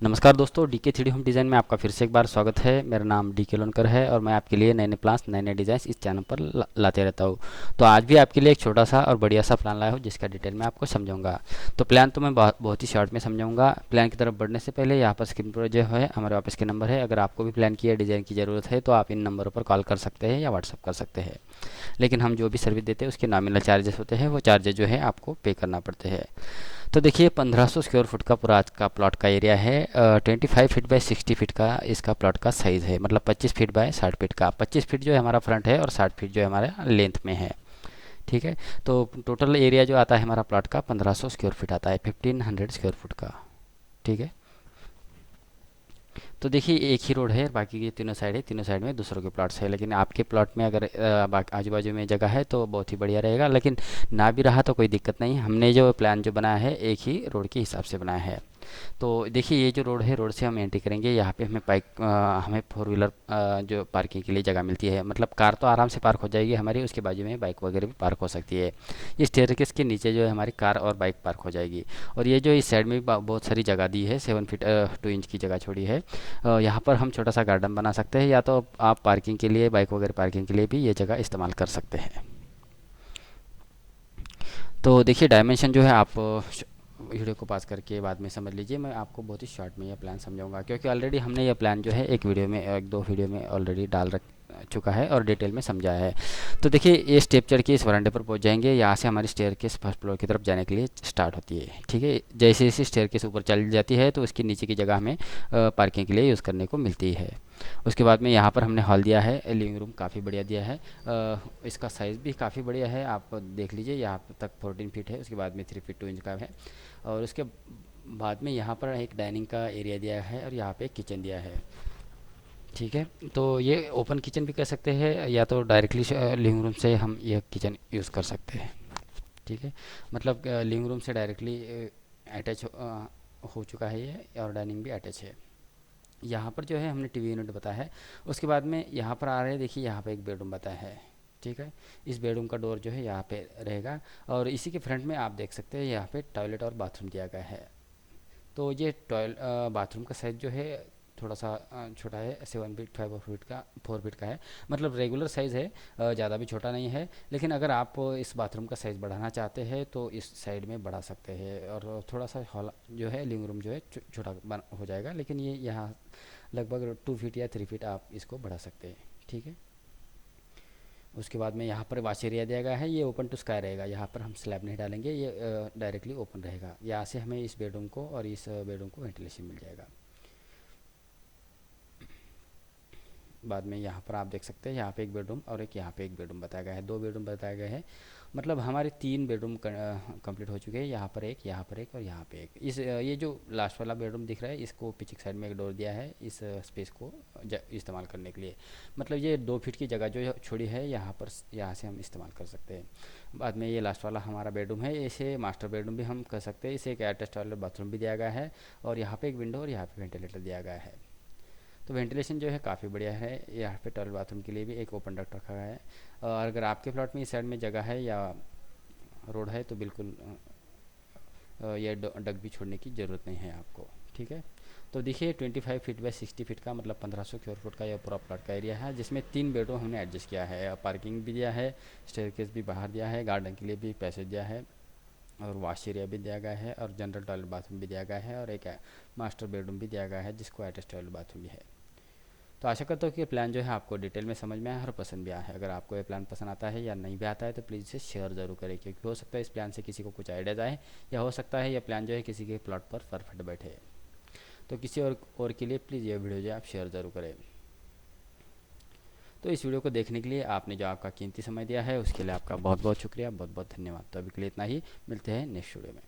नमस्कार दोस्तों, DK three home design में आपका फिर से एक बार स्वागत है। मेरा नाम डीके लोनकर है और मैं आपके लिए नए नए प्लान्स, नए नए डिज़ाइन इस चैनल पर लाते रहता हूँ। तो आज भी आपके लिए एक छोटा सा और बढ़िया सा प्लान लाया हूँ जिसका डिटेल मैं आपको समझाऊंगा। तो प्लान तो मैं बहुत ही शॉर्ट में समझाऊंगा। प्लान की तरफ बढ़ने से पहले यहाँ पर स्क्रीन पर जो है हमारे ऑफिस के नंबर है। अगर आपको भी प्लान की या डिज़ाइन की ज़रूरत है तो आप इन नंबरों पर कॉल कर सकते हैं या व्हाट्सअप कर सकते हैं। लेकिन हम जो भी सर्विस देते हैं उसके नॉमिनल चार्जेस होते हैं, वो चार्जेस जो है आपको पे करना पड़ते हैं। तो देखिए 1500 स्क्वायर फुट का पूरा आज का प्लॉट का एरिया है। 25 फीट बाय 60 फीट का इसका प्लॉट का साइज़ है, मतलब 25 फीट बाय 60 फीट का। 25 फीट जो है हमारा फ्रंट है और 60 फीट जो है हमारा लेंथ में है। ठीक है। तो टोटल एरिया जो आता है हमारा प्लॉट का 1500 स्क्वायर फीट आता है, 1500 स्क्वायर फुट का। ठीक है। तो देखिए एक ही रोड है, बाकी के तीनों साइड है, तीनों साइड में दूसरों के प्लॉट्स है। लेकिन आपके प्लॉट में अगर आजू बाजू में जगह है तो बहुत ही बढ़िया रहेगा, लेकिन ना भी रहा तो कोई दिक्कत नहीं। हमने जो प्लान जो बनाया है एक ही रोड के हिसाब से बनाया है। तो देखिए ये जो रोड है, रोड से हम एंट्री करेंगे। यहाँ पे हमें बाइक हमें फोर व्हीलर जो पार्किंग के लिए जगह मिलती है, मतलब कार तो आराम से पार्क हो जाएगी हमारी, उसके बाजू में बाइक वगैरह भी पार्क हो सकती है। इस स्टेयरकेस के नीचे जो है हमारी कार और बाइक पार्क हो जाएगी। और ये जो इस साइड में भी बहुत सारी जगह दी है, 7 फीट 2 इंच की जगह छोड़ी है। यहाँ पर हम छोटा सा गार्डन बना सकते हैं, या तो आप पार्किंग के लिए, बाइक वगैरह पार्किंग के लिए भी ये जगह इस्तेमाल कर सकते हैं। तो देखिए डायमेंशन जो है आप वीडियो को पास करके बाद में समझ लीजिए। मैं आपको बहुत ही शॉर्ट में ये प्लान समझाऊंगा, क्योंकि ऑलरेडी हमने ये प्लान जो है एक वीडियो में, एक दो वीडियो में ऑलरेडी डाल रख चुका है और डिटेल में समझाया है। तो देखिए ये स्टेप चढ़ के इस वरांडे पर पहुंच जाएंगे। यहाँ से हमारी स्टेयर केस फर्स्ट फ्लोर की तरफ जाने के लिए स्टार्ट होती है। ठीक है। जैसे जैसे स्टेयर केस ऊपर चल जाती है तो उसके नीचे की जगह हमें पार्किंग के लिए यूज़ करने को मिलती है। उसके बाद में यहाँ पर हमने हॉल दिया है, लिविंग रूम काफ़ी बढ़िया दिया है। इसका साइज़ भी काफ़ी बढ़िया है, आप देख लीजिए। यहाँ तक 14 फीट है, उसके बाद में 3 फीट 2 इंच का है। और उसके बाद में यहाँ पर एक डाइनिंग का एरिया दिया है और यहाँ पे एक किचन दिया है। ठीक है। तो ये ओपन किचन भी कह सकते हैं, या तो डायरेक्टली लिविंग रूम से हम ये किचन यूज़ कर सकते हैं। ठीक है। मतलब लिविंग रूम से डायरेक्टली अटैच हो चुका है ये, और डाइनिंग भी अटैच है। यहाँ पर जो है हमने टीवी यूनिट बताया है। उसके बाद में यहाँ पर आ रहे हैं, देखिए यहाँ पे एक बेडरूम बताया है। ठीक है। इस बेडरूम का डोर जो है यहाँ पे रहेगा। और इसी के फ्रंट में आप देख सकते हैं यहाँ पे टॉयलेट और बाथरूम दिया गया है। तो ये बाथरूम का साइज़ जो है थोड़ा सा छोटा है, 7 फीट 5 फीट का, 4 फीट का है। मतलब रेगुलर साइज़ है, ज़्यादा भी छोटा नहीं है। लेकिन अगर आप इस बाथरूम का साइज़ बढ़ाना चाहते हैं तो इस साइड में बढ़ा सकते हैं, और थोड़ा सा हॉल जो है, लिविंग रूम जो है छोटा हो जाएगा। लेकिन ये यहाँ लगभग 2 फीट या 3 फीट आप इसको बढ़ा सकते हैं। ठीक है। उसके बाद में यहाँ पर वॉश एरिया दिया गया है, ये ओपन टू स्काई रहेगा। यहाँ पर हम स्लैब नहीं डालेंगे, ये डायरेक्टली ओपन रहेगा। यहाँ से हमें इस बेडरूम को और इस बेडरूम को वेंटिलेशन मिल जाएगा। बाद में यहाँ पर आप देख सकते हैं, यहाँ पे एक बेडरूम और एक यहाँ पे एक बेडरूम बताया गया है, दो बेडरूम बताया गया है। मतलब हमारे 3 बेडरूम कंप्लीट हो चुके हैं। यहाँ पर एक, यहाँ पर एक और यहाँ पे एक। ये जो लास्ट वाला बेडरूम दिख रहा है, इसको पीछे की साइड में एक डोर दिया है इस स्पेस को इस्तेमाल करने के लिए। मतलब ये 2 फीट की जगह जो छोड़ी है यहाँ पर, यहाँ से हम इस्तेमाल कर सकते हैं। बाद में ये लास्ट वाला हमारा बेडरूम है, इसे मास्टर बेडरूम भी हम कर सकते हैं। इसे एक अटैच टॉयलेट बाथरूम भी दिया गया है, और यहाँ पे एक विंडो और यहाँ पे वेंटिलेटर दिया गया है। तो वेंटिलेशन जो है काफ़ी बढ़िया है। यहाँ पे टॉयलेट बाथरूम के लिए भी एक ओपन डक्ट रखा गया है। और अगर आपके प्लॉट में इस साइड में जगह है या रोड है तो बिल्कुल ये डक भी छोड़ने की ज़रूरत नहीं है आपको। ठीक है। तो देखिए 25 फीट बाय 60 फीट का, मतलब 1500 स्क्वायर फुट का यह पूरा प्लॉट का एरिया है, जिसमें 3 बेडरूम हमने एडजस्ट किया है। पार्किंग भी दिया है, स्टेयरकेस भी बाहर दिया है, गार्डन के लिए भी पैसेज दिया है, और वॉश एरिया भी दिया गया है, और जनरल टॉयलेट बाथरूम भी दिया गया है, और एक मास्टर बेडरूम भी दिया गया है जिसको अटैच टॉयलेट बाथरूम भी है। तो आशा करता हूँ कि ये प्लान जो है आपको डिटेल में समझ में आया और पसंद भी आया है। अगर आपको ये प्लान पसंद आता है या नहीं भी आता है तो प्लीज़ इसे शेयर ज़रूर करें, क्योंकि हो सकता है इस प्लान से किसी को कुछ आइडियाज़ आए, या हो सकता है यह प्लान जो है किसी के प्लॉट पर परफेक्ट बैठे। तो किसी और के लिए प्लीज़ ये वीडियो जो है आप शेयर ज़रूर करें। तो इस वीडियो को देखने के लिए आपने जो आपका कीमती समय दिया है उसके लिए आपका बहुत बहुत शुक्रिया, बहुत बहुत धन्यवाद। तो अभी के लिए इतना ही, मिलते हैं नेक्स्ट वीडियो में।